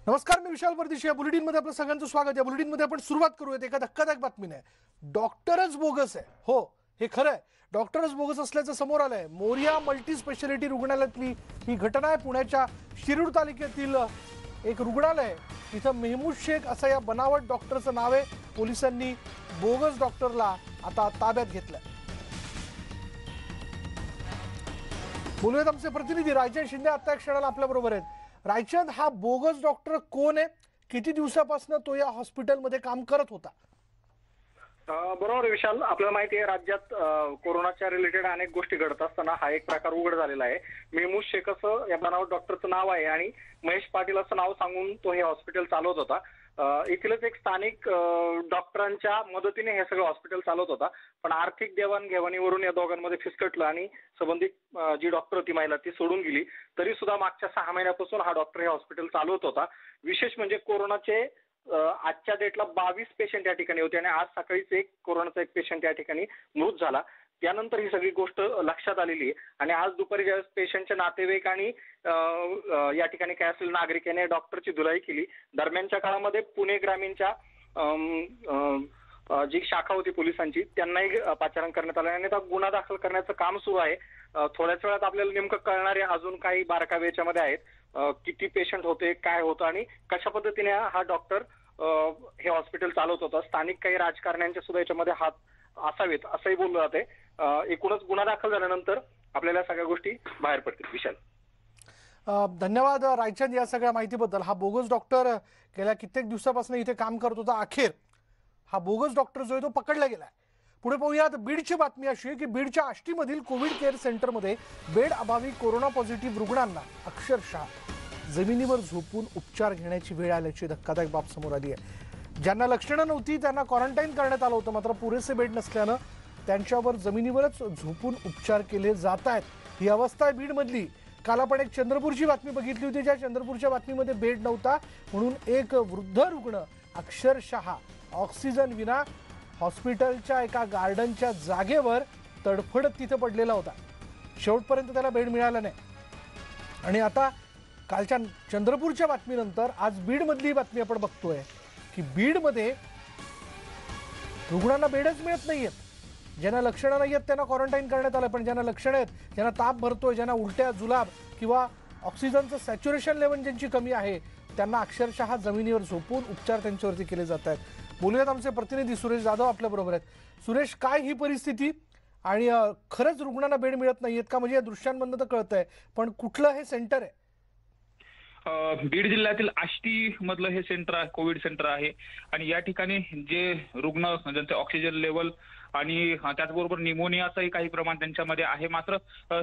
नमस्कार, मी विशाल परदेशी. या बुलेटिनमध्ये आपलं सगळ्यांचं स्वागत. या बुलेटिनमध्ये आपण सुरुवात करूयात एका धक्कादायक बातमीने. डॉक्टरच बोगस आहे. हो, हे खरं आहे. डॉक्टरच बोगस असल्याचं समोर आलंय. मोरिया मल्टी स्पेशालिटी रुग्णालयातली ही घटना आहे. पुण्याच्या शिरूर तालुक्यातील एक रुग्णालय, तिथं मेहमूद शेख असं या बनावट डॉक्टरचं नाव आहे. पोलिसांनी बोगस डॉक्टरला आता ताब्यात घेतलंय. बोलूयात आमचे प्रतिनिधी रायचंद शिंदे आता एक क्षणाला आपल्या बरोबर आहेत. रायचंद, हा बोगस डॉक्टर कोण आहे? किती दिवसापासून तो या हॉस्पिटलमध्ये काम करत होता? बरोबर विशाल, आपल्याला माहिती आहे राज्यात कोरोनाच्या रिलेटेड अनेक गोष्टी घडत असताना हा एक प्रकार उघड झालेला आहे. मेहमूद शेख असं या बनावट डॉक्टरचं नाव आहे आणि महेश पाटील असं नाव सांगून तो हे हॉस्पिटल चालवत होता. येथीलच एक स्थानिक डॉक्टरांच्या मदतीने हे सगळं हॉस्पिटल चालवत होता. पण आर्थिक देवाणघेवाणीवरून या दोघांमध्ये फिसकटलं आणि संबंधित जी डॉक्टर होती महिला ती सोडून गेली. तरी सुद्धा मागच्या 6 महिन्यापासून हा डॉक्टर हे हॉस्पिटल चालवत होता. विशेष म्हणजे कोरोनाचे आजच्या डेटला 22 पेशंट या ठिकाणी होते आणि आज सकाळीच एक कोरोनाचा एक पेशंट या ठिकाणी मृत झाला. त्यानंतर ही सगळी गोष्ट लक्षात आलेली आहे आणि आज दुपारी ज्यावेळेस पेशंटचे नातेवाईक आणि या ठिकाणी काय असेल नागरिकांनी डॉक्टरची धुलाई केली. दरम्यानच्या काळामध्ये पुणे ग्रामीणच्या जी शाखा होती पोलिसांची त्यांनाही पाचारण करण्यात आलं आणि आता गुन्हा दाखल करण्याचं काम सुरू आहे. थोड्याच वेळात आपल्याला नेमकं कळणार आहे. अजून काही बारकावे याच्यामध्ये आहेत. किती पेशंट होते, काय होतं आणि कशा पद्धतीने हा डॉक्टर हे हॉस्पिटल चालवत होता. स्थानिक काही राजकारण्यांचे सुद्धा याच्यामध्ये हात असावेत असंही बोललं जाते. एकूणच गुन्हा दाखल झाल्यानंतर आपल्याला सगळ्या गोष्टी बाहेर पडतील. विशाल, धन्यवाद रायचंद या सगळ्या माहितीबद्दल. हा बोगस डॉक्टर गेल्या कित्येक दिवसापासून इथे काम करत होता. अखेर हा बोगस डॉक्टर जो आहे तो पकडला गेलाय. पुढे पाहूयात. बीडची बातमी अशी आहे की बीडच्या आष्टीमधील कोविड केअर सेंटरमध्ये बेड अभावी कोरोना पॉझिटिव्ह रुग्णांना अक्षरशः जमिनीवर झोपून उपचार घेण्याची वेळ आल्याची धक्कादायक बाब समोर आली आहे. ज्यांना लक्षणं नव्हती त्यांना क्वारंटाईन करण्यात आलं होतं, मात्र पुरेसे बेड नसल्यानं त्यांच्यावर जमिनीवरच झोपून उपचार केले जात आहेत. ही अवस्था आहे बीडमधली. काल आपण एक चंद्रपूरची बातमी बघितली होती, ज्या चंद्रपूरच्या बातमीमध्ये बेड नव्हता म्हणून एक वृद्ध रुग्ण अक्षरशः ऑक्सिजन विना हॉस्पिटलच्या एका गार्डनच्या जागेवर तडफडत तिथं पडलेला होता. शेवटपर्यंत त्याला बेड मिळाला नाही. आणि आता कालच्या चंद्रपूरच्या बातमीनंतर आज बीडमधली बातमी आपण बघतोय की बीडमध्ये रुग्णांना बेडच मिळत नाहीयेत. ज्यांना लक्षणं नाही आहेत त्यांना क्वारंटाईन करण्यात आलं, पण ज्यांना लक्षणं आहेत, ज्यांना ताप भरतोय, ज्यांना उलट्या जुलाब किंवा ऑक्सिजनचं सॅच्युरेशन लेवल ज्यांची कमी आहे त्यांना अक्षरशः जमिनीवर झोपून उपचार त्यांच्यावरती केले जात आहेत. बोलूयात आमचे प्रतिनिधी सुरेश जाधव आपल्या बरोबर आहेत. सुरेश, काय ही परिस्थिती आणि खरंच रुग्णांना बेड मिळत नाहीयेत का? म्हणजे या दृश्यांमधनं तर कळतंय, पण कुठलं हे सेंटर आहे? बीड जिल्ह्यातील आष्टी मधलं हे सेंटर आहे, कोविड सेंटर आहे आणि या ठिकाणी जे रुग्ण ज्यांचे ऑक्सिजन लेवल आणि त्याचबरोबर निमोनियाचंही काही प्रमाण त्यांच्यामध्ये आहे, मात्र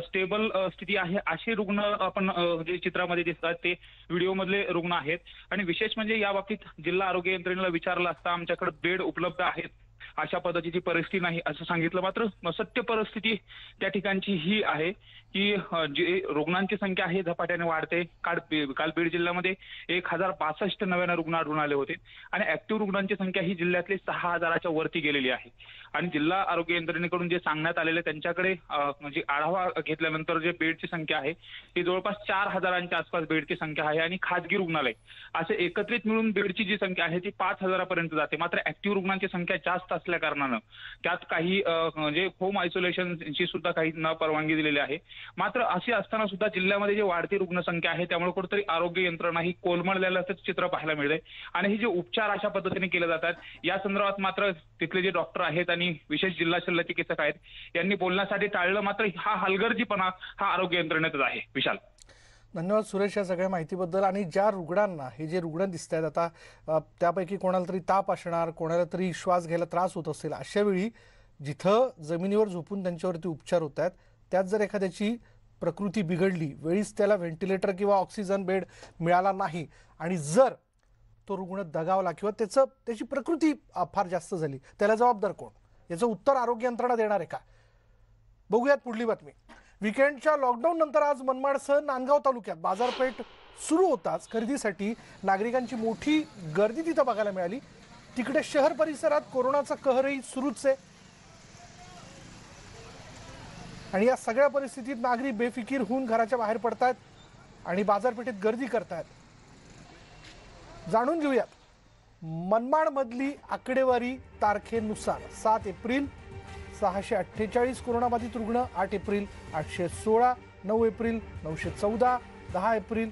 स्टेबल स्थिती आहे असे रुग्ण आपण जे चित्रामध्ये दिसतात ते व्हिडिओमधले रुग्ण आहेत. आणि विशेष म्हणजे या बाबतीत जिल्हा आरोग्य यंत्रणेला विचारलं असता आमच्याकडे बेड उपलब्ध आहेत, अशा पद्धतीची परिस्थिती नाही असं सांगितलं. मात्र सत्य परिस्थिती त्या ठिकाणची ही आहे की जे रुग्णांची संख्या आहे झपाट्याने वाढते. काल बीड जिल्ह्यामध्ये 1062 नव्याने रुग्ण आढळून आले होते आणि ऍक्टिव्ह रुग्णांची संख्या ही जिल्ह्यातली 6000च्या वरती गेलेली आहे. आणि जिल्हा आरोग्य यंत्रणेकडून जे सांगण्यात आलेले त्यांच्याकडे म्हणजे आढावा घेतल्यानंतर जे बेडची संख्या आहे ती जवळपास 4000च्या आसपास बेडची संख्या आहे आणि खासगी रुग्णालय असे एकत्रित मिळून बेडची जी संख्या आहे ती 5000पर्यंत जाते. मात्र ऍक्टिव्ह रुग्णांची संख्या जास्त असल्या कारणानं त्यात काही म्हणजे होम आयसोलेशनची सुद्धा काही न परवानगी दिलेली आहे. मात्र अशी असताना सुद्धा जिल्ह्यामध्ये जी वाढती रुग्णसंख्या आहे त्यामुळे कुठेतरी आरोग्य यंत्रणा ही कोलमडलेलं चित्र पाहायला मिळते. आणि हे जे उपचार अशा पद्धतीने केले जातात या संदर्भात मात्र तिथले जे डॉक्टर आहेत आणि विशेष जिल्हा शल्य चिकित्सक आहेत यांनी बोलण्यासाठी टाळलं. मात्र हा हलगर्जीपणा हा आरोग्य यंत्रणेतच आहे. विशाल, धन्यवाद सुरेश या सगळ्या माहितीबद्दल. आणि ज्या रुग्णांना, हे जे रुग्ण दिसत आहेत आता, त्यापैकी कोणाला तरी ताप असणार, कोणाला तरी श्वास घ्यायला त्रास होत असेल, अशा वेळी जिथं जमिनीवर झोपून त्यांच्यावरती उपचार होत आहेत त्यात जर एखाद्याची प्रकृती बिघडली, वेळीच त्याला व्हेंटिलेटर किंवा ऑक्सिजन बेड मिळाला नाही आणि जर तो रुग्ण दगावला किंवा त्याची प्रकृती फार जास्त झाली, त्याला जबाबदार कोण? याचं उत्तर आरोग्य यंत्रणा देणार आहे का? बघूयात पुढली बातमी. वीकेंडच्या लॉकडाऊन नंतर आज मनमाडसह नांदगाव तालुक्यात बाजारपेठ सुरू होताच खरेदीसाठी नागरिकांची मोठी गर्दी तिथं बघायला मिळाली. तिकडे शहर परिसरात कोरोनाचा कहरही सुरूच आहे आणि या सगळ्या परिस्थितीत नागरिक बेफिकीर होऊन घराच्या बाहेर पडतात आणि बाजारपेठेत गर्दी करतात. जाणून घेऊयात मनमाडमधली आकडेवारी तारखेनुसार 7 एप्रिल 648 कोरोनाबाधित रुग्ण, 8 एप्रिल 816, 9 एप्रिल 914, 10 एप्रिल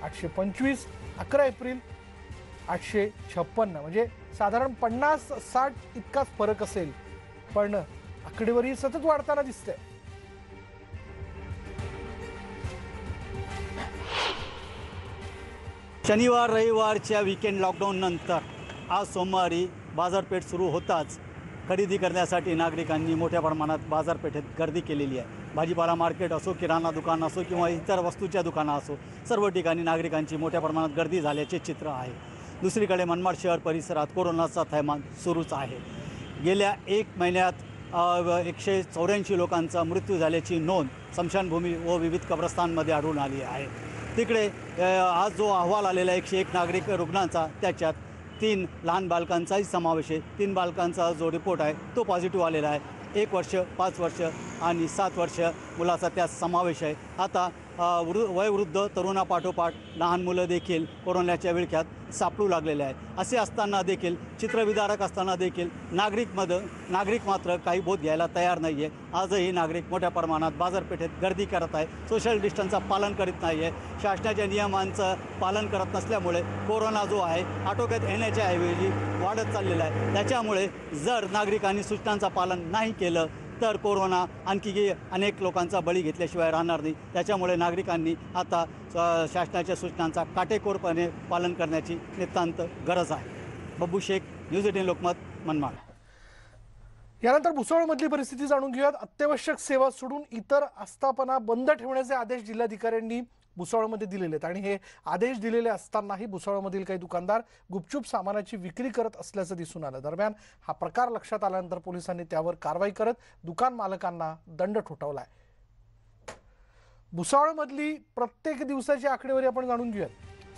825, 11 एप्रिल 856, म्हणजे साधारण 50-60 इतकाच फरक असेल, पण आकडेवारी सतत वाढताना दिसते. शनिवार रविवारच्या वीकेंड लॉकडाऊन नंतर आज सोमवारी बाजारपेठ सुरू होताच खरेदी करण्यासाठी नागरिकांनी मोठ्या प्रमाणात बाजारपेठेत गर्दी केलेली आहे. भाजीपाला मार्केट असो, किराणा दुकान असो किंवा इतर वस्तूच्या दुकानं असो, सर्व ठिकाणी नागरिकांची मोठ्या प्रमाणात गर्दी झाल्याचे चित्र आहे. दुसरीकडे मनमाड शहर परिसरात कोरोनाचा थैमान सुरूच आहे. गेल्या 1 महिन्यात 184 लोकांचा मृत्यू झाल्याची नोंद स्मशानभूमी व विविध कब्रस्तानमध्ये आढळून आली आहे. तिकडे आज जो अहवाल आलेला 101 नागरिक रुग्णांचा, त्याच्यात 3 लहान बालकांचाही समावेश आहे. 3 बालकांचा जो रिपोर्ट आहे तो पॉझिटिव्ह आलेला आहे. 1 वर्ष, 5 वर्ष आणि 7 वर्ष मुलाचा त्यात समावेश आहे. आता वयोवृद्ध तरुणापाठोपाठ लहान मुलं देखील कोरोनाच्या विळख्यात सापडू लागलेले आहे. असे असताना देखील, चित्रविदारक असताना देखील नागरिक मात्र काही बोध घ्यायला तयार नाही आहे. आजही नागरिक मोठ्या प्रमाणात बाजारपेठेत गर्दी करत आहे. सोशल डिस्टन्सचं पालन करीत नाही आहे. शासनाच्या नियमांचं पालन करत नसल्यामुळे कोरोना जो आहे आटोक्यात येण्याच्या ऐवजी वाढत चाललेला आहे. त्याच्यामुळे जर नागरिकांनी सूचनांचं पालन नाही केलं तर कोरोना आणखी अनेक लोकांचा बळी घेतल्याशिवाय राहणार नाही. त्याच्यामुळे नागरिकांनी आता शासनाच्या सूचनांचा काटेकोरपणे पालन करण्याची नितांत गरज आहे. बब्बू शेख, न्यूज 18 लोकमत, मनमाड. यानंतर भुसावळमधली परिस्थिती जाणून घेऊयात. अत्यावश्यक सेवा सोडून इतर आस्थापना बंद ठेवण्याचे आदेश जिल्हाधिकाऱ्यांनी भुसावळमध्ये दिलेले आहेत आणि हे आदेश दिलेले असतानाही भुसावळमधील काही दुकानदार गुपचूप सामानाची विक्री करत असल्याचं दिसून आलं. दरम्यान हा प्रकार लक्षात आल्यानंतर पोलिसांनी त्यावर कारवाई करत दुकान मालकांना दंड ठोठावलाय. भुसावळमधली प्रत्येक दिवसाची आकडेवारी आपण जाणून घेऊयात.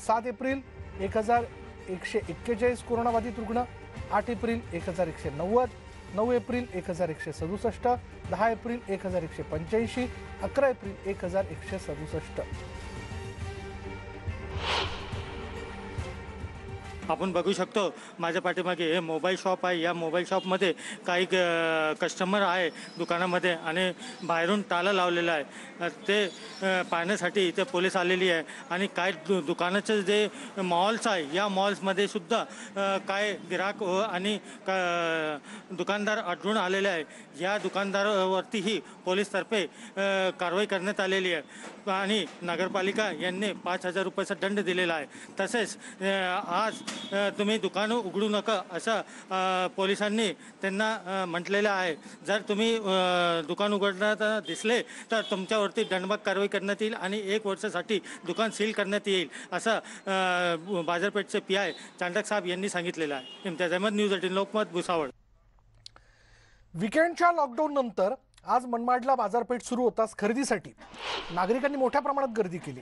7 एप्रिल 1141 कोरोनाबाधित रुग्ण, 8 एप्रिल 1190, 9 एप्रिल 1167, 10 एप्रिल 1185, 11 एप्रिल 1167. आपण बघू शकतो माझ्या पाठीमागे हे मोबाईल शॉप आहे. या मोबाईल शॉपमध्ये काही कस्टमर आहे दुकानामध्ये आणि बाहेरून ताला लावलेला आहे. ते पाहण्यासाठी इथे पोलीस आलेली आहे. आणि काय दुकानाचे जे मॉल्स आहे, या मॉल्समध्ये सुद्धा काय गिराक आणि दुकानदार आढळून आलेले आहे. या दुकानदारावरतीही पोलीसतर्फे कारवाई करण्यात आलेली आहे आणि नगरपालिका यांनी 5,000 रुपयाचा दंड दिलेला आहे. तसेच आज तुम्ही दुकानं उघडू नका असं पोलिसांनी त्यांना म्हटलेलं आहे. जर तुम्ही दुकान उघडताना दिसले तर तुमच्यावरती दंडनात्मक कारवाई करण्यात येईल आणि 1 वर्षासाठी दुकान सील करण्यात येईल असं बाजारपेठचे PI चांडक साहेब यांनी सांगितलेलं आहे. इम्तियाज अहमद, न्यूज 18 लोकमत, भुसावळ. वीकेंडच्या लॉकडाऊन नंतर आज मनमाडला बाजारपेठ सुरू होताच खरेदीसाठी नागरिकांनी मोठ्या प्रमाणात गर्दी केली.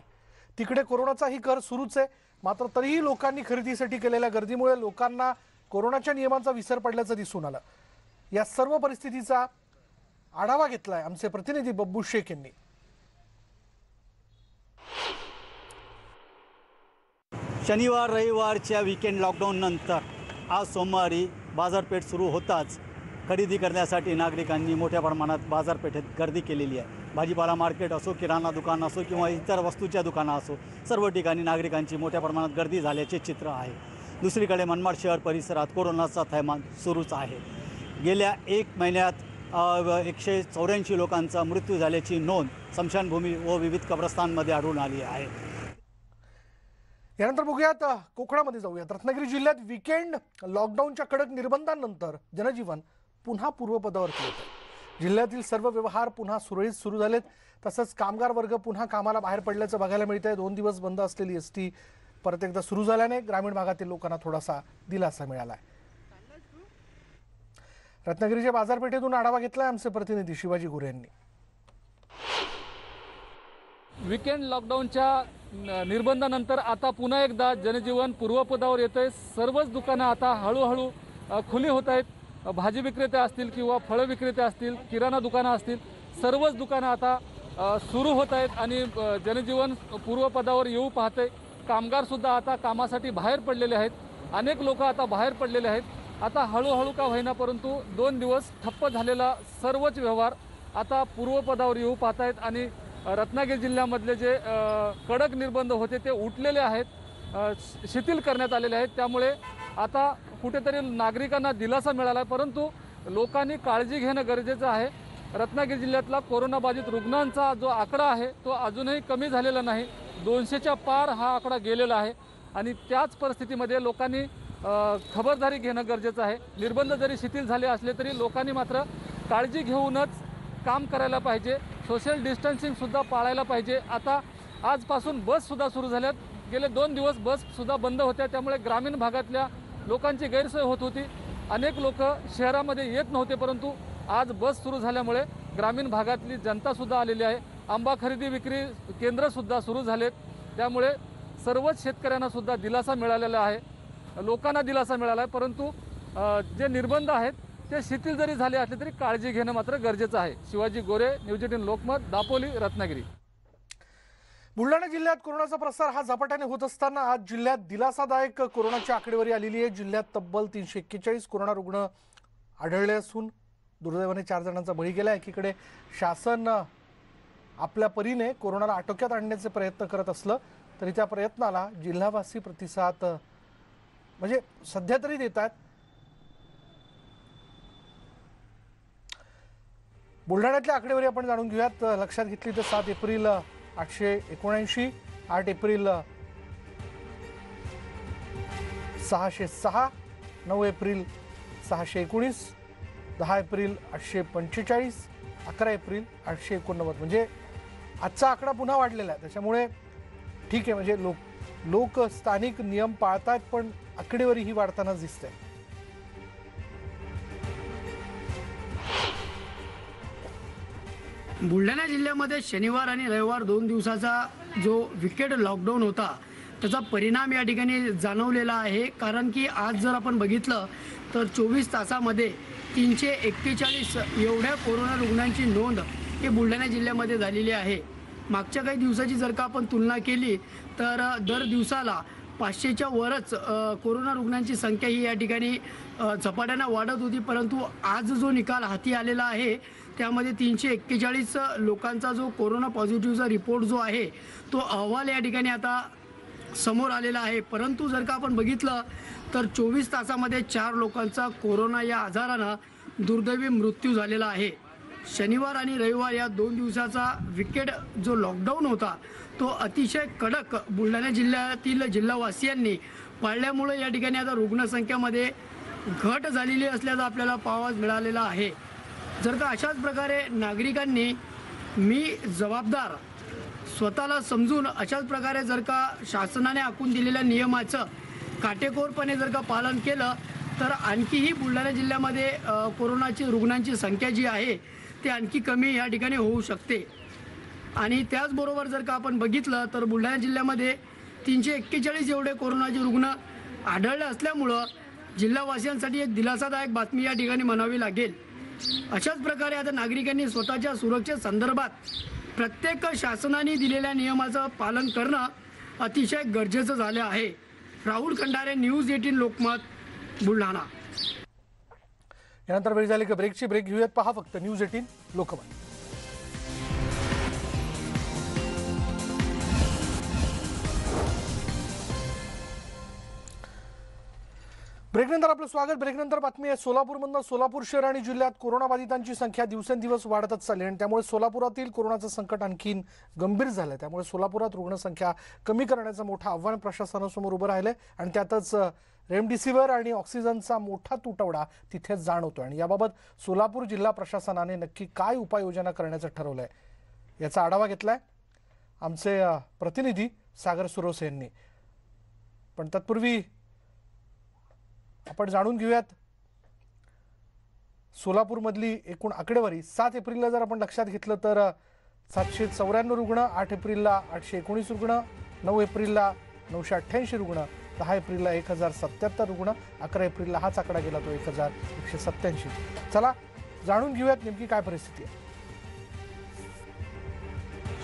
तिकडे कोरोनाचाही कहर सुरूच आहे, मात्र तरीही लोकांनी खरेदीसाठी केलेल्या गर्दीमुळे लोकांना कोरोनाच्या नियमांचा विसर पडल्याचं दिसून आलं. या सर्व परिस्थितीचा आढावा घेतलाय आमचे प्रतिनिधी बब्बू शेख यांनी. शनिवार रविवारच्या वीकेंड लॉकडाऊन नंतर आज सोमवारी बाजारपेठ सुरू होताच खरेदी करण्यासाठी नागरिकांनी मोठ्या प्रमाणात बाजारपेठेत गर्दी केलेली आहे. भाजीपाला मार्केट असो, किराणा दुकान असो किंवा इतर वस्तूच्या दुकानं असो, सर्व ठिकाणी नागरिकांची मोठ्या प्रमाणात गर्दी झाल्याचे चित्र आहे. दुसरीकडे मनमाड शहर परिसरात कोरोनाचा थैमान सुरूच आहे. गेल्या 1 महिन्यात 184 लोकांचा मृत्यू झाल्याची नोंद स्मशानभूमी व विविध कब्रस्तानमध्ये आढळून आली आहे. यानंतर बघूयात कोकणामध्ये जाऊयात. रत्नागिरी जिल्ह्यात वीकेंड लॉकडाऊनच्या कडक निर्बंधांनंतर जनजीवन पुन्हा पूर्वपदावरती येत आहे. जिल्ह्यातील सर्व व्यवहार पुन्हा सुरळीत सुरू झालेत. तसंच कामगार वर्ग पुन्हा कामाला बाहेर पडल्याचं बघायला मिळतंय. 2 दिवस बंद असलेली ST परत एकदा सुरू झाल्याने ग्रामीण भागातील लोकांना थोडासा दिलासा मिळालाय. रत्नागिरीच्या बाजारपेठेतून आढावा घेतलाय आमचे प्रतिनिधी शिवाजी गुरे यांनी. वीकेंड लॉकडाऊनच्या निर्बंधानंतर आता पुन्हा एकदा जनजीवन पूर्वपदावर येतंय. सर्वच दुकानं आता हळूहळू खुली होत आहेत. भाजी विक्रेते असतील किंवा फळ विक्रेते असतील, किराणा दुकानं असतील, सर्वच दुकानं आता सुरू होत आहेत आणि जनजीवन पूर्वपदावर येऊ पाहते. कामगार सुद्धा आता कामासाठी बाहेर पडलेले आहेत. अनेक लोक आता बाहेर पडलेले आहेत. आता हळूहळू का होईना परंतु 2 दिवस ठप्प झालेला सर्वच व्यवहार आता पूर्वपदावर येऊ पाहत आहेत आणि रत्नागिरी जिल्ह्यामधले जे कडक निर्बंध होते ते उठलेले आहेत, शिथिल करण्यात आलेले आहेत. त्यामुळे आता कुठेतरी नागरिकांना दिलासा मिळाला आहे. परंतु लोकांनी काळजी घेणं गरजेचं आहे. रत्नागिरी जिल्ह्यातला कोरोनाबाधित रुग्णांचा जो आकडा आहे तो अजूनही कमी झालेला नाही. 200च्या पार हा आकडा गेलेला आहे आणि त्याच परिस्थितीमध्ये लोकांनी खबरदारी घेणं गरजेचं आहे. निर्बंध जरी शिथिल झाले असले तरी लोकांनी मात्र काळजी घेऊनच काम करायला पाहिजे. सोशल डिस्टन्सिंगसुद्धा पाळायला पाहिजे. आता आजपासून बससुद्धा सुरू झाल्यात. गेले 2 दिवस बससुद्धा बंद होत्या. त्यामुळे ग्रामीण भागातल्या लोकांची गैरसोय होत होती. अनेक लोक शहरामध्ये येत नव्हते परंतु आज बस सुरू झाल्यामुळे ग्रामीण भागातली जनतासुद्धा आलेली आहे. आंबा खरेदी विक्री केंद्रसुद्धा सुरू झालेत. त्यामुळे सर्वच शेतकऱ्यांना सुद्धा दिलासा मिळालेला आहे, लोकांना दिलासा मिळाला आहे. परंतु जे निर्बंध आहेत ते शिथिल जरी झाले असले तरी काळजी घेणं मात्र गरजेचं आहे. शिवाजी गोरे, न्यूज 18 लोकमत, दापोली, रत्नागिरी. बुलढाणा जिल्ह्यात कोरोनाचा प्रसार हा झपाट्याने होत असताना आज जिल्ह्यात दिलासादायक कोरोनाची आकडेवारी आलेली आहे. जिल्ह्यात तब्बल 341 कोरोना रुग्ण आढळले असून दुर्दैवाने 4 जणांचा बळी गेला. एकीकडे शासन आपल्या परीने कोरोनाला आटोक्यात आणण्याचे प्रयत्न करत असलं तरी त्या प्रयत्नाला जिल्हावासी प्रतिसाद म्हणजे सध्या तरी देत आहेत. बुलढाण्यातल्या आकडेवारी आपण जाणून घेऊयात. लक्षात घेतली तर 7 April 879, 8 April 606, 9 April 619, 10 April 845, 11 April 889. म्हणजे आजचा आकडा पुन्हा वाढलेला आहे. त्याच्यामुळे ठीक आहे, म्हणजे लोक स्थानिक नियम पाळतात पण आकडेवारी ही वाढताना दिसते. बुलढाणा जिल्ह्यामध्ये शनिवार आणि रविवार 2 दिवसाचा जो विकेड लॉकडाऊन होता त्याचा परिणाम या ठिकाणी जाणवलेला आहे. कारण की आज जर आपण बघितलं तर 24 तासामध्ये 341 एवढ्या कोरोना रुग्णांची नोंद ही बुलढाणा जिल्ह्यामध्ये झालेली आहे. मागच्या काही दिवसाची जर का आपण तुलना केली तर दर दिवसाला 500च्या वरच कोरोना रुग्णांची संख्या ही या ठिकाणी झपाट्यानं वाढत होती. परंतु आज जो निकाल हाती आलेला आहे त्यामध्ये 341 लोकांचा जो कोरोना पॉझिटिव्हचा रिपोर्ट जो आहे तो अहवाल या ठिकाणी आता समोर आलेला आहे. परंतु जर का आपण बघितलं तर 24 तासामध्ये 4 लोकांचा कोरोना या आजारानं दुर्दैवी मृत्यू झालेला आहे. शनिवार आणि रविवार या 2 दिवसाचा विकेड जो लॉकडाऊन होता तो अतिशय कडक बुलढाणा जिल्ह्यातील जिल्हावासियांनी पाळल्यामुळे या ठिकाणी आता रुग्णसंख्येमध्ये घट झालेली असल्याचं आपल्याला पाहावयास मिळालेला आहे. जर का अशाच प्रकारे नागरिकांनी मी जबाबदार स्वतःला समजून अशाच प्रकारे जर का शासनाने आखून दिलेल्या नियमाचं काटेकोरपणे जर का पालन केलं तर आणखीही बुलढाणा जिल्ह्यामध्ये कोरोनाची रुग्णांची संख्या जी आहे ती आणखी कमी या ठिकाणी होऊ शकते. आणि त्याचबरोबर जर का आपण बघितलं तर बुलढाणा जिल्ह्यामध्ये 341 एवढे कोरोनाचे रुग्ण आढळले असल्यामुळं जिल्हावासियांसाठी एक दिलासादायक बातमी या ठिकाणी म्हणावी लागेल. अशाच प्रकारे आता नागरिकांनी स्वतःच्या सुरक्षेसंदर्भात प्रत्येक शासनाने दिलेल्या नियमाचं पालन करणं अतिशय गरजेचं झालं आहे. राहुल खंडारे, न्यूज 18 लोकमत, बुलढाणा. यानंतर वेळ झाली का ब्रेकची. ब्रेक घेऊयात. पहा फक्त न्यूज 18 लोकमत. ब्रेकनंतर आपलं स्वागत. ब्रेकनंतर बातमी आहे सोलापूरमधनं. सोलापूर शहर आणि जिल्ह्यात कोरोनाबाधितांची संख्या दिवसेंदिवस वाढतच चालली आणि त्यामुळे सोलापुरातील कोरोनाचं संकट आणखीन गंभीर झालं. त्यामुळे सोलापुरात रुग्णसंख्या कमी करण्याचं मोठं आव्हान प्रशासनासमोर उभं राहिलंय आणि त्यातच रेमडेसिवीर आणि ऑक्सिजनचा मोठा तुटवडा तिथे जाणवतो. आणि याबाबत सोलापूर जिल्हा प्रशासनाने नक्की काय उपाययोजना करण्याचं ठरवलंय याचा आढावा घेतलाय आमचे प्रतिनिधी सागर सुरोसे यांनी. पण तत्पूर्वी आपण जाणून घेऊयात सोलापूरमधली एकूण आकडेवारी. 7 एप्रिलला जर आपण लक्षात घेतलं तर 794 रुग्ण, 8 एप्रिलला 819 रुग्ण, 9 एप्रिलला 988 रुग्ण, 10 एप्रिलला 1077 रुग्ण, 11 एप्रिलला हाच आकडा गेला तो 1187. चला जाणून घेऊयात नेमकी काय परिस्थिती आहे.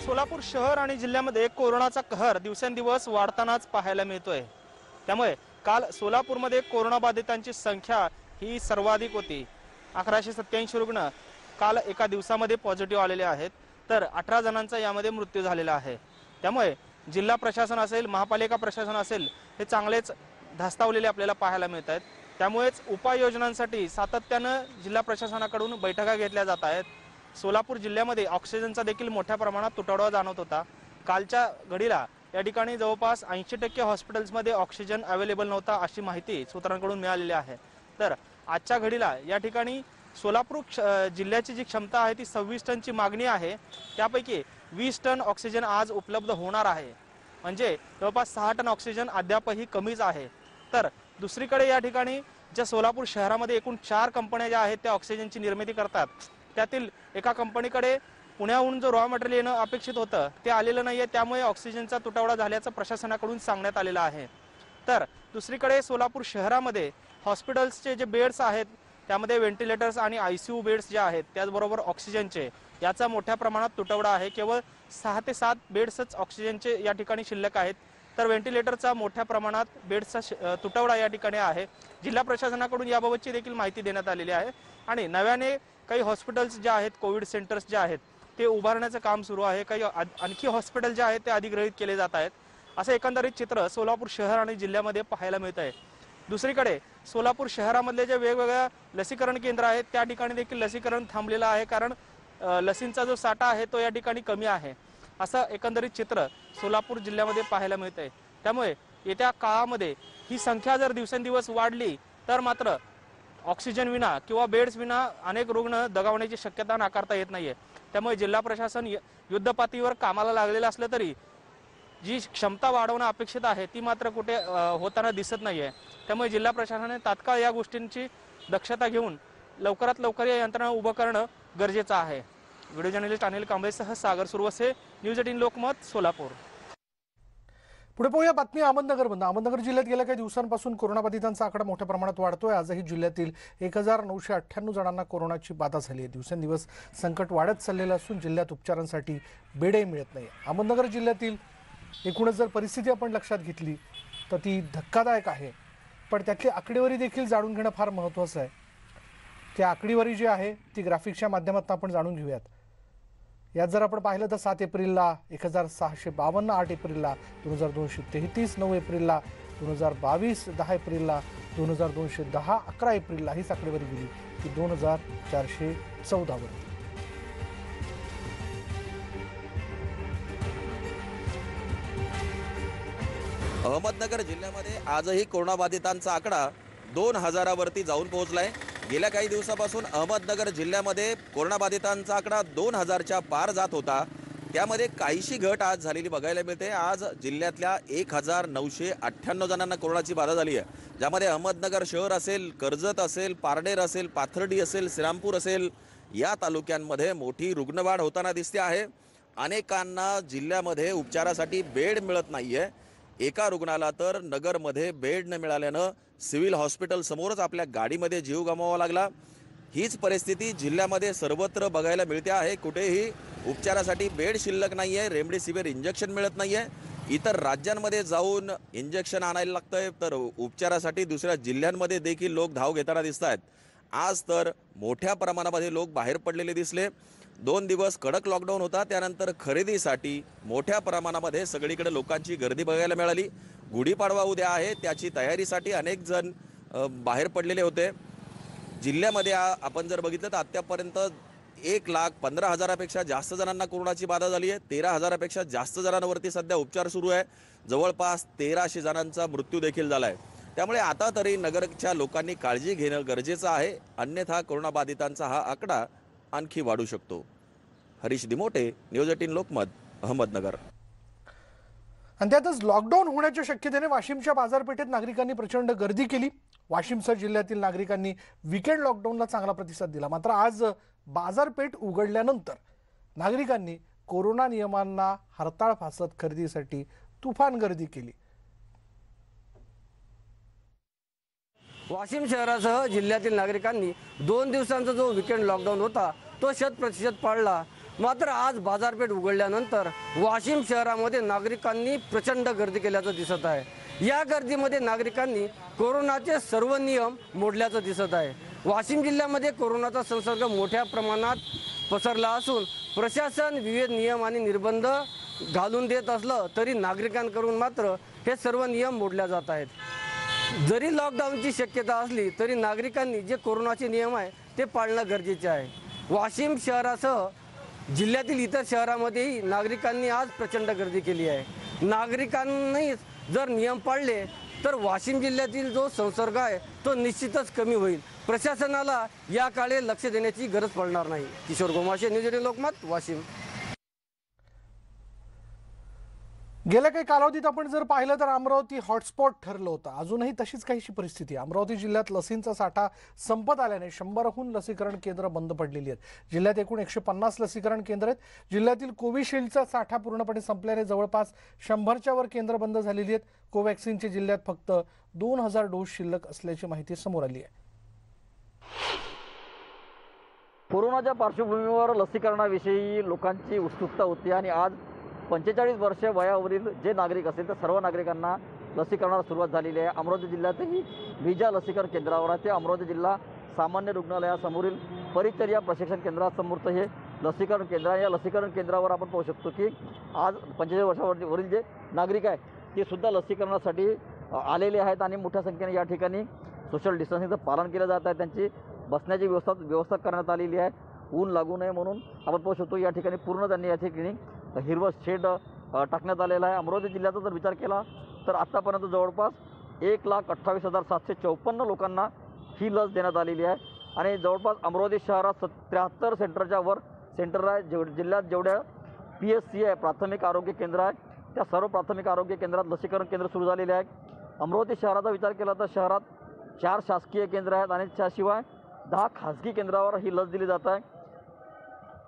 सोलापूर शहर आणि जिल्ह्यामध्ये कोरोनाचा कहर दिवसेंदिवस वाढतानाच पाहायला मिळतोय। त्यामुळे काल सोलापूरमध्ये कोरोनाबाधितांची संख्या ही सर्वाधिक होती। 1187 रुग्ण काल एका दिवसामध्ये पॉझिटिव्ह आलेले आहेत, तर 18 जणांचा यामध्ये मृत्यू झालेला आहे। त्यामुळे जिल्हा प्रशासन असेल, महापालिका प्रशासन असेल, हे चांगलेच धास्तावलेले आपल्याला पाहायला मिळत आहेत। त्यामुळेच उपाययोजनांसाठी सातत्यानं जिल्हा प्रशासनाकडून बैठका घेतल्या जात आहेत। सोलापूर जिल्ह्यामध्ये ऑक्सिजनचा देखील मोठ्या प्रमाणात तुटवडा जाणवत होता। कालच्या घडीला या ठिकाणी जवळपास 80% हॉस्पिटल्समध्ये ऑक्सिजन अवेलेबल नव्हता, अशी माहिती सूत्रांकडून मिळालेली आहे। तर आजच्या घडीला या ठिकाणी सोलापूर जिल्ह्याची जी क्षमता आहे ती 26 टनची मागणी आहे, त्यापैकी 20 टन ऑक्सिजन आज उपलब्ध होणार आहे। म्हणजे जवळपास 6 टन ऑक्सिजन अद्यापही कमीच आहे। तर दुसरीकडे या ठिकाणी ज्या सोलापूर शहरामध्ये एकूण 4 कंपन्या ज्या आहेत त्या ऑक्सिजनची निर्मिती करतात, त्यातील एका कंपनीकडे पुण्याहून जो रॉ मटेरियल येणं अपेक्षित होतं ते आलेलं नाहीये। त्यामुळे ऑक्सिजनचा तुटवडा झाल्याचं प्रशासनाकडून सांगण्यात आलेलं आहे। तर दुसरीकडे सोलापूर शहरामध्ये हॉस्पिटल्सचे जे बेड्स आहेत त्यामध्ये व्हेंटिलेटर्स आणि ICU बेड्स जे आहेत, त्याचबरोबर ऑक्सिजनचे याचा मोठ्या प्रमाणात तुटवडा आहे। केवळ 6 ते 7 बेड्सच ऑक्सिजनचे या ठिकाणी शिल्लक आहेत, तर व्हेंटिलेटरचा मोठ्या प्रमाणात बेड्सचा तुटवडा या ठिकाणी आहे। जिल्हा प्रशासनाकडून याबाबतची देखील माहिती देण्यात आलेली आहे आणि नव्याने काही हॉस्पिटल्स जे आहेत, कोविड सेंटर्स जे आहेत ते उभारण्याचं काम सुरू आहे। काही आणखी हॉस्पिटल जे आहेत ते अधिग्रहित केले जात आहेत। असं एकंदरीत चित्र सोलापूर शहर आणि जिल्ह्यामध्ये पाहायला मिळत आहे। दुसरीकडे सोलापूर शहरामधले जे वेगवेगळ्या लसीकरण केंद्र आहेत त्या ठिकाणी देखील लसीकरण थांबलेलं आहे, कारण लसींचा जो साठा आहे तो या ठिकाणी कमी आहे। असं एकंदरीत चित्र सोलापूर जिल्ह्यामध्ये पाहायला मिळत आहे। त्यामुळे येत्या काळामध्ये ही संख्या जर दिवसेंदिवस वाढली तर मात्र ऑक्सिजन विना किंवा बेड्स विना अनेक रुग्ण दगावण्याची शक्यता नाकारता येत नाहीये। त्यामुळे जिल्हा प्रशासन युद्धपातळीवर कामाला लागलेलं असलं तरी जी क्षमता वाढवणं अपेक्षित आहे ती मात्र कुठे होताना दिसत नाहीये। त्यामुळे जिल्हा प्रशासनाने तात्काळ या गोष्टींची दक्षता घेऊन लवकरात लवकर या यंत्रणा उभं करणं गरजेचं आहे। व्हिडिओ जर्नलिस्ट अनिल कांबळेसह सागर सुरवसे, न्यूज 18 लोकमत, सोलापूर। पुढे पाहूया बातमी अहमदनगरमधून। अहमदनगर जिल्ह्यात गेल्या काही दिवसांपासून कोरोनाबाधितांचा आकडा मोठ्या प्रमाणात वाढतोय। आजही जिल्ह्यातील 1998 जणांना कोरोनाची बाधा झाली आहे। दिवसेंदिवस संकट वाढत चाललेलं असून जिल्ह्यात उपचारांसाठी बेडही मिळत नाही। अहमदनगर जिल्ह्यातील एकूणच जर परिस्थिती आपण लक्षात घेतली तर ती धक्कादायक आहे, पण त्यातली आकडेवारी देखील जाणून घेणं फार महत्त्वाचं आहे। ती आकडेवारी जी आहे ती ग्राफिक्सच्या माध्यमातून आपण जाणून घेऊयात। यात जर आपण पाहिलं तर 7 एप्रिलला 1652, 8 एप्रिलला 2233, 9 एप्रिलला 2022, 10 एप्रिलला 2210, 11 एप्रिलला हीच आकडेवारी गेली की 2414 वर। अहमदनगर जिल्ह्यामध्ये आजही कोरोनाबाधितांचा आकडा 2000 वरती जाऊन पोहोचलाय। गेल्या काही दिवसापासून अहमदनगर जिल्ह्यामध्ये कोरोनाबाधितांचा आकडा 2000च्या पार जात होता, त्यामध्ये काहीशी घट आज झालेली बघायला मिळते। आज जिल्ह्यातल्या 1998 जणांना कोरोनाची बाधा झाली आहे, ज्यामध्ये अहमदनगर शहर असेल, कर्जत असेल, पारनेर असेल, पाथर्डी असेल, श्रीरामपूर असेल, या तालुक्यांमध्ये मोठी रुग्णवाढ होताना दिसते आहे। अनेकांना जिल्ह्यामध्ये उपचारासाठी बेड मिळत नाहीये। एका रुग्णाला तर नगरमध्ये बेड न मिळाल्यानं सिव्हिल हॉस्पिटल समोरच आपल्या गाडीमध्ये जीव गमवावा लागला। हीच परिस्थिती जिल्ह्यामध्ये सर्वत्र बघायला मिळते आहे। कुठेही उपचारासाठी बेड शिल्लक नाहीये, रेमडेसिवीर इंजेक्शन मिळत नाहीये। इतर राज्यांमध्ये जाऊन इंजेक्शन आणायला लागतंय, तर उपचारासाठी दुसऱ्या जिल्ह्यांमध्ये देखील लोक धाव घेताना दिसत आहेत। आज तर मोठ्या प्रमाणामध्ये लोक बाहेर पडलेले दिसले। 2 दिवस कडक लॉकडाऊन होता, त्यानंतर खरेदीसाठी मोठ्या प्रमाणामध्ये सगळीकडे लोकांची गर्दी बघायला मिळाली। गुढीपाडवा उद्या आहे, त्याची तयारीसाठी अनेक जण बाहेर पडलेले होते। जिल्ह्यामध्ये आपण जर बघितलं तर आतापर्यंत 1,15,000पेक्षा जास्त जणांना कोरोनाची बाधा झाली आहे। 13,000पेक्षा जास्त जणांवरती सध्या उपचार सुरू आहे। जवळपास 1300 जणांचा मृत्यू देखील झाला आहे। त्यामुळे आता तरी नगरच्या लोकांनी काळजी घेणं गरजेचं आहे, अन्यथा कोरोनाबाधितांचा हा आकडा आणखी वाढू शकतो। हरीश दिमोटे, न्यूज 18 लोकमत, अहमदनगर। आणि त्यातच लॉकडाऊन होण्याच्या शक्यतेने वाशिमच्या बाजारपेठेत नागरिकांनी प्रचंड गर्दी केली। वाशिमसह जिल्ह्यातील नागरिकांनी वीकेंड लॉकडाऊनला चांगला प्रतिसाद दिला। मात्र आज बाजारपेठ उघडल्यानंतर नागरिकांनी कोरोना नियमांना हरताळ फासत खरेदीसाठी तुफान गर्दी केली। वाशिम शहरासह जिल्ह्यातील नागरिकांनी 2 दिवसांचा जो वीकेंड लॉकडाऊन होता तो 100% पाळला मात्र आज बाजारपेठ उघडल्यानंतर वाशिम शहरामध्ये नागरिकांनी प्रचंड गर्दी केल्याचं दिसत आहे। या गर्दीमध्ये नागरिकांनी कोरोनाचे सर्व नियम मोडल्याचं दिसत आहे। वाशिम जिल्ह्यामध्ये कोरोनाचा संसर्ग मोठ्या प्रमाणात पसरला असून प्रशासन विविध नियम आणि निर्बंध घालून देत असलं तरी नागरिकांकडून मात्र हे सर्व नियम मोडल्या जात आहेत। जरी लॉकडाऊनची शक्यता असली तरी नागरिकांनी जे कोरोनाचे नियम आहे ते पाळणं गरजेचे आहे। वाशिम शहरासह जिल्ह्यातील इतर शहरांमध्येही नागरिकांनी आज प्रचंड गर्दी केली आहे। नागरिकांनी जर नियम पाळले तर वाशिम जिल्ह्यातील जो संसर्ग आहे तो निश्चितच कमी होईल। प्रशासनाला या काळी लक्ष देण्याची गरज पडणार नाही। किशोर गोमाशे, न्यूज 18 लोकमत, वाशिम। गेल्या काही कालावधीत आपण जर पाहिलं तर अमरावती हॉटस्पॉट ठरलं होतं। अजूनही तशीच काहीशी परिस्थिती आहे। अमरावती जिल्ह्यात लसींचा साठा संपत आल्याने 100हून लसीकरण केंद्र बंद पडलेली आहेत। जिल्ह्यात एकूण 150 लसीकरण केंद्र आहेत। जिल्ह्यातील कोविशिल्डचा साठा पूर्णपणे संपल्याने जवळपास 100च्या वर केंद्र बंद झालेली आहेत। कोवॅक्सिनचे जिल्ह्यात फक्त 2000 डोस शिल्लक असल्याची माहिती समोर आली आहे। कोरोनाच्या पार्श्वभूमीवर लसीकरणाविषयी लोकांची उत्सुकता होती आणि आज 45 वर्ष वयावरील जे नागरिक असतील तर सर्व नागरिकांना लसीकरणाला सुरुवात झालेली आहे। अमरावती जिल्ह्यातही विजा लसीकरण केंद्रावर आहे ते अमरावती जिल्हा सामान्य रुग्णालयासमोरील परिचर्या प्रशिक्षण केंद्रासमोरचं हे लसीकरण केंद्र आहे। या लसीकरण केंद्रावर आपण पाहू शकतो की आज 45 वर्षावरील जे नागरिक आहे ते सुद्धा लसीकरणासाठी आलेले आहेत आणि मोठ्या संख्येने या ठिकाणी सोशल डिस्टन्सिंगचं पालन केलं जात आहे। त्यांची बसण्याची व्यवस्था करण्यात आलेली आहे। ऊन लागू नये म्हणून आपण पाहू शकतो या ठिकाणी पूर्ण त्यांनी या ठिकाणी हिरवं शेड टाकण्यात आलेला आहे। अमरावती जिल्ह्याचा जर विचार केला तर आत्तापर्यंत जवळपास 1,28,754 लोकांना ही लस देण्यात आलेली आहे आणि जवळपास अमरावती शहरात 73 सेंटरच्या वर सेंटर आहे। जिल्ह्यात जेवढ्या PSC आहे, प्राथमिक आरोग्य केंद्र आहे, त्या सर्व प्राथमिक आरोग्य केंद्रात लसीकरण केंद्र सुरू झालेले आहे। अमरावती शहराचा विचार केला तर शहरात 4 शासकीय केंद्र आहेत आणि त्याशिवाय 10 खाजगी केंद्रावर ही लस दिली जात आहे।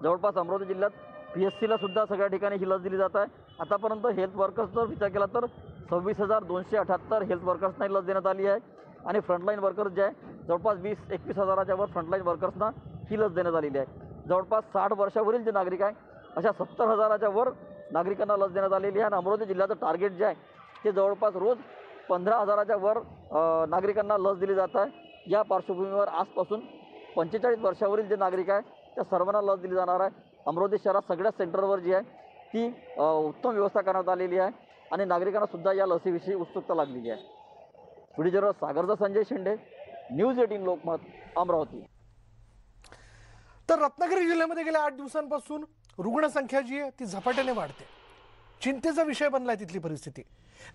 जवळपास अमरावती जिल्ह्यात PSCला सुद्धा सगळ्या ठिकाणी ही लस दिली जात आहे। आतापर्यंत हेल्थ वर्कर्सचा विचार केला तर 26,278 हेल्थ वर्कर्सना लस देण्यात आली आहे आणि फ्रंटलाईन वर्कर्स जे आहे जवळपास 20-21 हजाराच्या वर फ्रंटलाईन वर्कर्सना ही लस देण्यात आलेली आहे। जवळपास 60 वर्षावरील जे नागरिक आहे अशा 70 हजाराच्या वर नागरिकांना लस देण्यात आलेली आहे आणि अमरावती जिल्ह्याचं टार्गेट जे आहे ते जवळपास रोज 15 हजाराच्या वर नागरिकांना लस दिली जात आहे। या पार्श्वभूमीवर आजपासून 45 वर्षावरील जे नागरिक आहे त्या सर्वांना लस दिली जाणार आहे। अमरावती शहरात सगळ्या सेंटरवर जी आहे ती उत्तम व्यवस्था करण्यात आलेली आहे आणि नागरिकांना सुद्धा या लसीविषयी उत्सुकता लागलेली आहे। व्हिडिओ सागरचा संजय शेंडे, न्यूज 18 लोकमत, अमरावती। तर रत्नागिरी जिल्ह्यामध्ये गेल्या 8 दिवसांपासून रुग्णसंख्या जी आहे ती झपाट्याने वाढते। चिंतेचा विषय बनलाय तिथली परिस्थिती।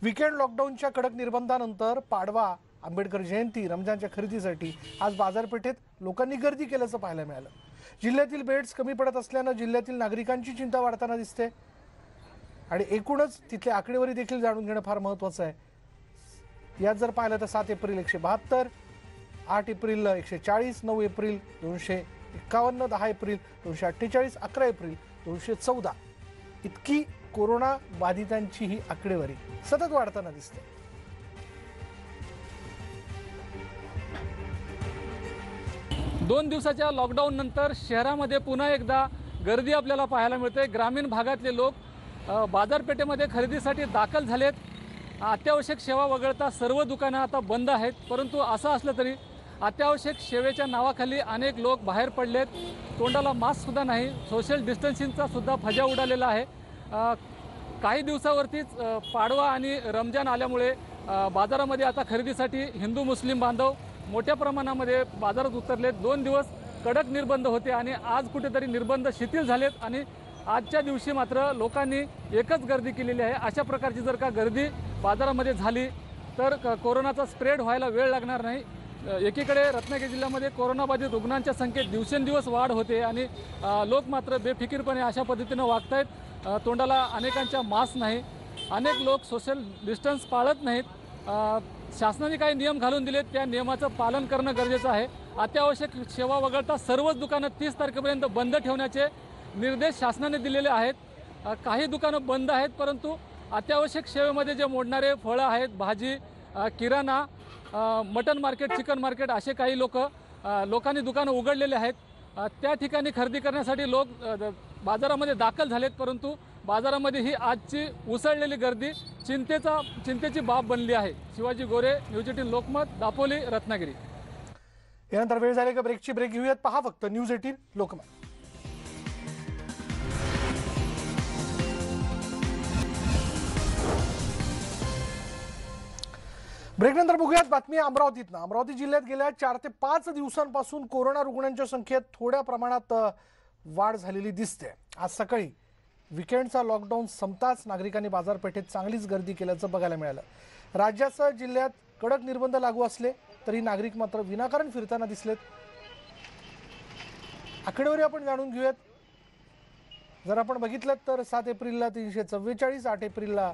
वीकेंड लॉकडाऊनच्या कडक निर्बंधानंतर पाडवा, आंबेडकर जयंती, रमजानच्या खरेदीसाठी आज बाजारपेठेत लोकांनी गर्दी केल्याचं पाहायला मिळालं। जिल्ह्यातील बेड्स कमी पडत असल्यानं जिल्ह्यातील नागरिकांची चिंता वाढताना दिसते आणि एकूणच तिथली आकडेवारी देखील जाणून घेणं फार महत्त्वाचं आहे। यात जर पाहिलं तर 7 April 172, 8 April 140, 9 April 251, 10 April 248, 11 April 214 इतकी कोरोना बाधितांची ही आकडेवारी सतत वाढताना दिसते। दोन दिवसाच्या लॉकडाऊन नंतर शहरामध्ये पुन्हा एकदा गर्दी आपल्याला पाहायला मिळते। ग्रामीण भागातले लोक बाजारपेठेमध्ये खरेदीसाठी दाखल झालेत। अत्यावश्यक सेवा वगळता सर्व दुकानं आता बंद आहेत, परंतु असं असलं तरी अत्यावश्यक सेवेच्या नावाखाली अनेक लोक बाहेर पडलेत। तोंडाला मास्कसुद्धा नाही, सोशल डिस्टन्सिंगचा सुद्धा फजा उडालेला आहे। काही दिवसावरतीच पाडवा आणि रमजान आल्यामुळे बाजारामध्ये आता खरेदीसाठी हिंदू मुस्लिम बांधव मोठ्या प्रमाणामध्ये बाजारात उतरलेत। 2 दिवस कडक निर्बंध होते आणि आज कुठेतरी निर्बंध शिथिल झालेत आणि आजच्या दिवशी मात्र लोकांनी एकच गर्दी केलेली आहे। अशा प्रकारची जर का गर्दी बाजारामध्ये झाली तर कोरोनाचा स्प्रेड व्हायला वेळ लागणार नाही। एकीकडे रत्नागिरी जिल्ह्यामध्ये कोरोनाबाधित रुग्णांच्या संख्येत दिवसेंदिवस वाढ होते आणि लोक मात्र बेफिकीरपणे अशा पद्धतीनं वागतायत। तोंडाला अनेकांच्या मास्क नाही, अनेक लोक सोशल डिस्टन्स पाळत नाहीत। शासनाने काही नियम घालून दिलेत त्या नियमाचं पालन करणं गरजेचं आहे। अत्यावश्यक सेवा वगळता सर्वच दुकानं 30 तारखेपर्यंत बंद ठेवण्याचे निर्देश शासनाने दिलेले आहेत। काही दुकानं बंद आहेत, परंतु अत्यावश्यक सेवेमध्ये जे मोडणारे फळं आहेत, भाजी, किराणा, मटन मार्केट, चिकन मार्केट असे काही लोकांनी दुकानं उघडलेले आहेत। त्या ठिकाणी खरेदी करण्यासाठी लोक बाजारामध्ये दाखल झालेत, परंतु बाजारामध्ये ही आजची उसळलेली गर्दी चिंतेची बाब बनली आहे. शिवाजी गोरे, न्यूज 18 लोकमत, दापोली, रत्नागिरी. यानंतर वेळ झाली का ब्रेकची. ब्रेक घेऊयात. पहा फक्त न्यूज 18 लोकमत. ब्रेकनंतर बघूयात बातमी अमरावतीतनं. अमरावती जिल्ह्यात गेल्या 4 ते 5 दिवसांपासून कोरोना रुग्णांच्या संख्येत थोड्या प्रमाणात वाढ झालेली दिसते. आज सकाळी विकेंडचा लॉकडाऊन संपताच नागरिकांनी बाजारपेठेत चांगलीच गर्दी केल्याचं बघायला मिळालं. राज्यासह जिल्ह्यात कडक निर्बंध लागू असले तरी नागरिक मात्र विनाकारण फिरताना दिसलेत. आकडेवारी आपण जाणून घेऊयात. जर आपण बघितलं तर 7 एप्रिलला 344, 8 एप्रिलला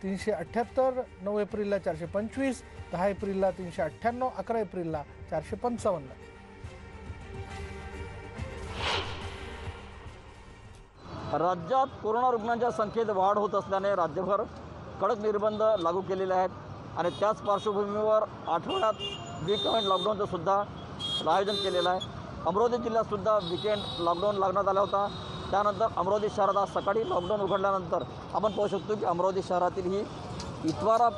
378, 9 एप्रिलला 425, 10 एप्रिलला 398, 11 एप्रिलला 455. राज्यात कोरोना रुग्णांच्या संख्येत वाढ होत असल्याने राज्यभर कडक निर्बंध लागू केलेले आहेत आणि त्याच पार्श्वभूमीवर आठवड्यात वीकेंड लॉकडाऊनचं सुद्धा आयोजन केलेलं आहे. अमरावती जिल्ह्यात सुद्धा वीकेंड लॉकडाऊन लागण्यात आला होता. त्यानंतर अमरावती शहरात आज सकाळी लॉकडाऊन उघडल्यानंतर आपण पाहू शकतो की अमरावती शहरातील ही इतवारा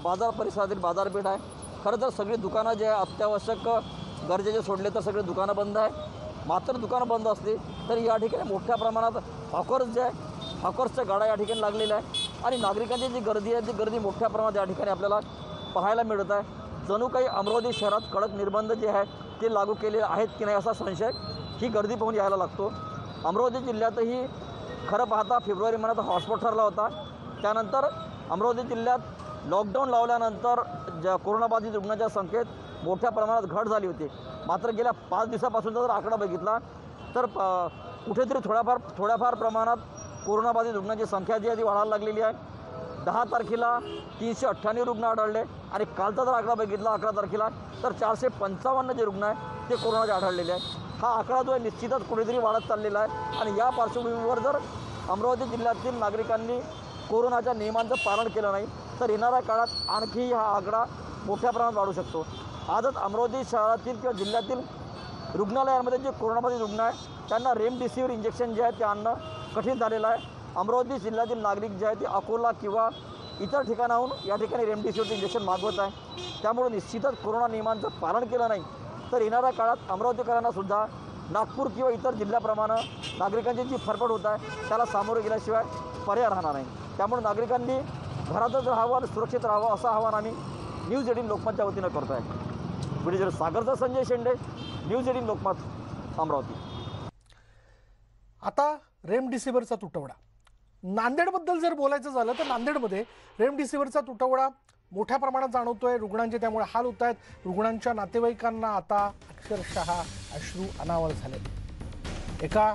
बाजार परिसरातील बाजारपेठ आहे. खरं तर सगळी दुकानं जे अत्यावश्यक गरजेचे सोडले तर सगळी दुकानं बंद आहे. मात्र दुकानं बंद असली तरी या ठिकाणी मोठ्या प्रमाणात हॉकर्स जे आहे हॉकर्सच्या गाड्या या ठिकाणी लागलेल्या आहे आणि नागरिकांची जी गर्दी आहे ती गर्दी मोठ्या प्रमाणात या ठिकाणी आपल्याला पाहायला मिळत आहे. जणू काही अमरावती शहरात कडक निर्बंध जे आहे ते लागू केले आहेत की नाही असा संशय ही गर्दी पाहून यायला लागतो. अमरावती जिल्ह्यातही खरं पाहता फेब्रुवारी महिन्यात हॉटस्पॉट ठरला होता. त्यानंतर अमरावती जिल्ह्यात लॉकडाऊन लावल्यानंतर ज्या कोरोनाबाधित रुग्णांच्या संख्येत मोठ्या प्रमाणात घट झाली होती. मात्र गेल्या 5 दिवसापासूनचा जर आकडा बघितला तर कुठेतरी थोड्याफार प्रमाणात कोरोनाबाधित रुग्णांची संख्या जी आहे ती वाढायला लागलेली आहे. 10 तारखेला 398 रुग्ण आढळले आणि कालचा जर आकडा बघितला 11 तारखेला तर 455 जे रुग्ण आहेत ते कोरोनाचे आढळलेले आहेत. हा आकडा जो आहे निश्चितच कुठेतरी वाढत चाललेला आहे आणि या पार्श्वभूमीवर जर अमरावती जिल्ह्यातील नागरिकांनी कोरोनाच्या नियमांचं पालन केलं नाही तर येणाऱ्या काळात आणखी हा आकडा मोठ्या प्रमाणात वाढू शकतो. आजच अमरावती शहरातील किंवा जिल्ह्यातील रुग्णालयांमध्ये जे कोरोनाबाधित रुग्ण आहे त्यांना रेमडेसिवीर इंजेक्शन जे आहे ते आणणं कठीण झालेलं आहे. अमरावती जिल्ह्यातील नागरिक जे आहे ते अकोला किंवा इतर ठिकाणाहून या ठिकाणी रेमडेसिवीरचं इंजेक्शन मागवत आहे. त्यामुळे निश्चितच कोरोना नियमांचं पालन केलं नाही तर येणाऱ्या काळात अमरावतीकरांना सुद्धा नागपूर किंवा इतर जिल्ह्याप्रमाणे नागरिकांची जी फरफड होत आहे त्याला सामोरे गेल्याशिवाय पर्याय राहणार नाही. त्यामुळे नागरिकांनी घरातच राहावं आणि सुरक्षित राहावं असं आवाहन आम्ही न्यूज 18 लोकमतच्या वतीनं करतो आहे. व्हिडिओ सागरचा संजय शेंडे, न्यूज 18 लोकमत, अमरावती. आता रेमडेसिवीरचा तुटवडा. नांदेडबद्दल जर बोलायचं झालं तर नांदेडमध्ये रेमडेसिवीरचा तुटवडा मोठ्या प्रमाणात जाणवतोय. रुग्णांचे त्यामुळे हाल होत आहेत. रुग्णांच्या नातेवाईकांना आता अक्षरशः अश्रू अनावर झाले. एका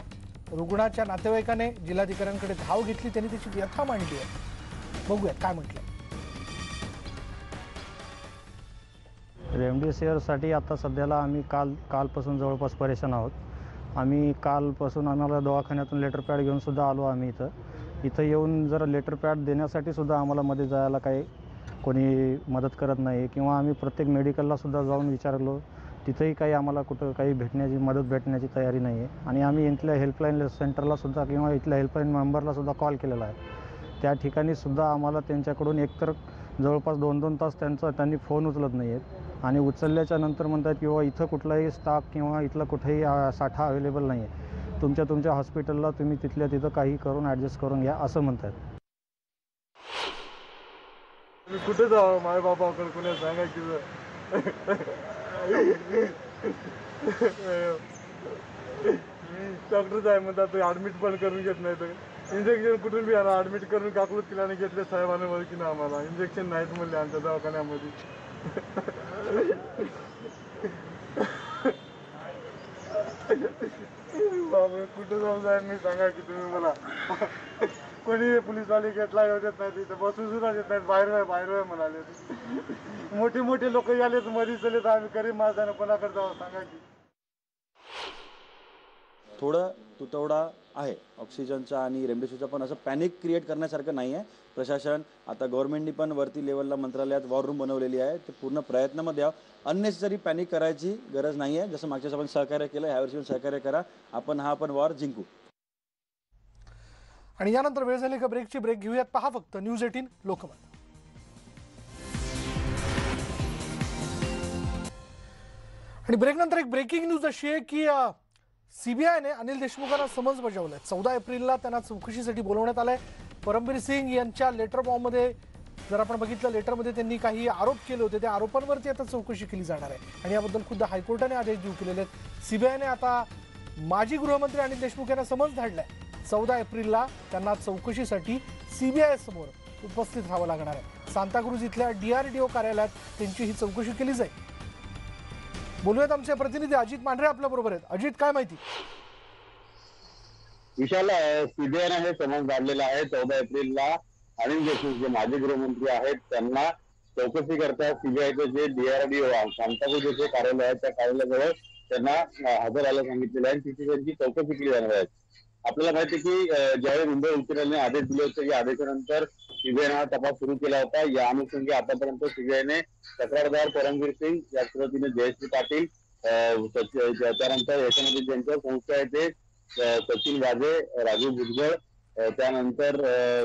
रुग्णाच्या नातेवाईकाने जिल्हाधिकाऱ्यांकडे धाव घेतली. त्यांनी त्याची व्यथा मांडली आहे. बघूयात काय म्हटलं. रेमडेसिवीरसाठी आता सध्याला आम्ही कालपासून जवळपास परेशान आहोत. आम्ही कालपासून आम्हाला दवाखान्यातून लेटर पॅड घेऊन सुद्धा आलो. आम्ही इथं येऊन जर लेटर पॅड देण्यासाठी सुद्धा आम्हाला मध्ये जायला काही कोणी मदत करत नाही किंवा आम्ही प्रत्येक मेडिकलला सुद्धा जाऊन विचारलो तिथंही काही आम्हाला कुठं काही मदत भेटण्याची तयारी नाही आहे. आणि आम्ही इथल्या हेल्पलाईन सेंटरला सुद्धा किंवा इथल्या हेल्पलाईन मेंबरला सुद्धा कॉल केलेला आहे. त्या ठिकाणी सुद्धा आम्हाला त्यांच्याकडून एकतर जवळपास 2-2 तास त्यांनी फोन उचलत नाही आहेत आणि उचलल्याच्या नंतर म्हणतात किंवा इथं कुठलाही स्टाफ किंवा इथला कुठेही साठा अवेलेबल नाही आहे. तुमच्या हॉस्पिटलला तुम्ही तिथल्या तिथं काही करून ॲडजस्ट करून घ्या असं म्हणतात. कुठे जावं माझ्या बाबाकडे कोणी सांगायचं. डॉक्टर साहेब म्हणतात ॲडमिट पण करून घेत नाही तर इंजेक्शन कुठून बी आणा. ॲडमिट करून काकलूत किलाने घेतले साहेबांना वर की ना आम्हाला इंजेक्शन नाहीत म्हणले आमच्या दवाखान्यामध्ये. बाबा कुठं जाऊन साहेब मी सांगा की तुम्ही मला. कोणी पोलीसवाले घेतला येत नाही तिथं बसून सुद्धा येत नाहीत. बाहेर म्हणाले. मोठे लोक आलेत मध्ये चले तर आम्ही गरीब माणसानं कोणाकडे जावं सांगा की. थोडं तुटवडा आहे ऑक्सिजनचा आणि रेमडेसिवीरचा पण असं पॅनिक क्रिएट करण्यासारखं नाही आहे. प्रशासन आता गव्हर्नमेंटनी पण वरती लेवलला मंत्रालयात वॉर रूम बनवलेली आहे. ते पूर्ण प्रयत्नामध्ये अननेसेसरी पॅनिक करायची गरज नाही आहे. जसं मागच्या आपण सहकार्य केलं ह्यावर्षी पण सहकार्य करा. आपण हा वॉर जिंकू. आणि यानंतर वेळ झाली का ब्रेकची. ब्रेक घेऊयात. पहा फक्त न्यूज 18 लोकमत. आणि ब्रेक नंतर एक ब्रेकिंग न्यूज अशी आहे की सीबीआयने अनिल देशमुखांना समन्स बजावलंय. 14 एप्रिलला त्यांना चौकशीसाठी बोलवण्यात आलंय. परमबीर सिंग यांच्या लेटर फॉर्ममध्ये जर आपण बघितलं, लेटरमध्ये त्यांनी काही आरोप केले होते. त्या आरोपांवरती आता चौकशी केली जाणार आहे आणि याबद्दल खुद्द हायकोर्टाने आदेश देऊ केलेले आहेत. सीबीआयने आता माजी गृहमंत्री अनिल देशमुख यांना समन्स धाडलाय. 14 एप्रिलला त्यांना चौकशीसाठी सीबीआय समोर उपस्थित राहावं लागणार आहे. सांताक्रूज इथल्या DRDO कार्यालयात त्यांची ही चौकशी केली जाईल. बोलूयात आमचे प्रतिनिधी अजित मांढरे आपल्या बरोबर आहेत. अजित, काय माहिती? विशाल, सीबीआयने हे समन्स काढलेलं आहे. 14 एप्रिलला अनिल देशमुख जे माजी गृहमंत्री आहेत त्यांना चौकशी करता सीबीआयचं जे DRDO सांताक्रूज जे कार्यालय आहे त्या कार्यालयाजवळ त्यांना हजर राहायला सांगितलेलं आहे. तिथे त्यांची चौकशी केली जाणार आहे. आपल्याला माहिती की ज्यावेळी मुंबई उच्च न्यायालयाने आदेश दिले होते, या आदेशानंतर सीबीआयने हा तपास सुरू केला होता. या अनुषंगी आतापर्यंत सीबीआयने तक्रारदार परमबीर सिंग, या पद्धतीने जयश्री पाटील, त्यानंतर याच्यामध्ये ज्यांच्या संस्था आहे ते सचिन वाजे, राजीव भुजबळ, त्यानंतर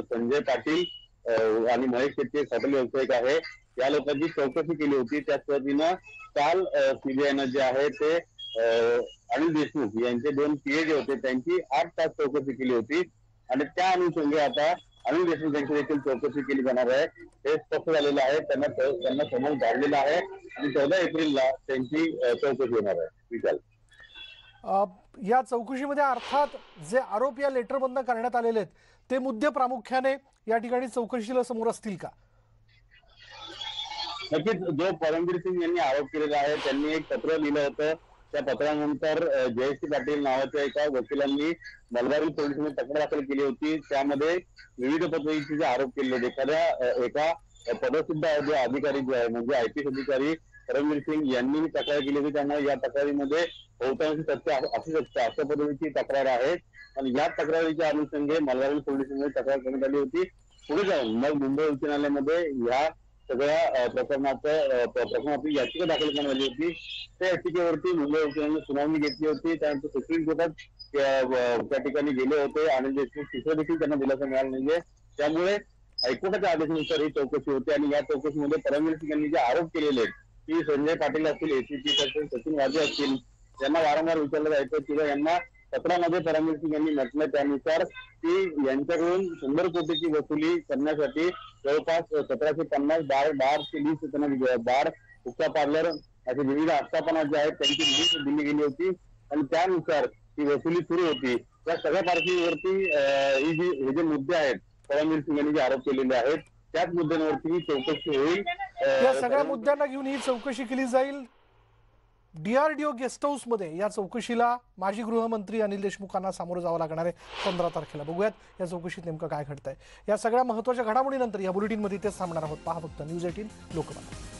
संजय पाटील आणि महेश शेट्टी हॉटेल व्यावसायिक आहे, या लोकांची चौकशी केली होती. त्याच पद्धतीनं काल सीबीआयनं जे आहे ते अनिल देशमुख यांचे 2 PA जे होते त्यांची 8 तास चौकशी केली होती आणि त्या अनुषंगी आता अनिल देशमुख यांची देखील चौकशी केली जाणार आहे. हे स्पष्ट झालेलं आहे. त्यांना समन्स धाडलेला आहे आणि 14 एप्रिलला त्यांची चौकशी होणार आहे. विशाल, या चौकशीमध्ये अर्थात जे आरोप या लेटरमधून करण्यात आलेले आहेत ते मुद्दे प्रामुख्याने या ठिकाणी चौकशीला समोर असतील का? नक्कीच. जो परमबीर सिंग यांनी आरोप केलेला आहे, त्यांनी एक पत्र लिहिलं होतं. त्या पत्रानंतर जयश्री पाटील नावाच्या एका वकिलांनी मलबार पोलिसांनी तक्रार दाखल केली होती. त्यामध्ये विविध पद्धतीचे जे आरोप केले होते. एका पदसिद्ध अधिकारी जे आहे म्हणजे IPS अधिकारी परमबीर सिंग यांनी तक्रार केली होती. त्यामुळे या तक्रारीमध्ये बहुतांश तथ्य असू शकतं अशा पद्धतीची तक्रार आहे आणि या तक्रारीच्या अनुषंगी मलबार पोलिसांमध्ये तक्रार करण्यात आली होती. पुढे जाऊन मग मुंबई उच्च न्यायालयामध्ये या सगळ्या प्रकरणाची याचिका दाखल करण्यात आली होती. त्या याचिकेवरती मुंबई उच्च न्यायालयाने सुनावणी घेतली होती. त्यानंतर सुप्रीम कोर्टात त्या ठिकाणी गेले होते. अनिल देशमुख तिसऱ्या देखील त्यांना दिलासा मिळाला नाहीये. त्यामुळे हायकोर्टाच्या आदेशानुसार ही चौकशी होती आणि या चौकशीमध्ये परमबीर सिंग यांनी जे आरोप केलेले आहेत की संजय पाटील असतील, ACP असतील, सचिन वाजे असतील, यांना वारंवार विचारलं जायचं किंवा यांना पत्रामध्ये परमबीर सिंग यांनी म्हटलं त्यानुसार की यांच्याकडून 100 कोटीची वसुली करण्यासाठी जवळपास 1750 बार ते 20 त्यांना बार, हुक्का पार्लर असे विविध आस्थापना जे आहेत त्यांची लिस्ट दिली गेली होती आणि त्यानुसार ही वसुली सुरू होती. या सगळ्या पार्श्वभूमीवरती हे जे मुद्दे आहेत परमबीर सिंग यांनी जे आरोप केलेले आहेत त्याच मुद्द्यांवरती ही चौकशी होईल. या सगळ्या मुद्द्यांना घेऊन ही चौकशी केली जाईल. DRDO गेस्ट हाऊस मध्ये या चौकशीला माजी गृहमंत्री अनिल देशमुखांना सामोरं जावं लागणार आहे 15 तारखेला. बघूयात या चौकशीत नेमकं काय घडतंय. या सगळ्या महत्त्वाच्या घडामोडीनंतर या बुलेटिनमध्ये तेच थांबणार आहोत. पहा फक्त न्यूज 18 लोकमत.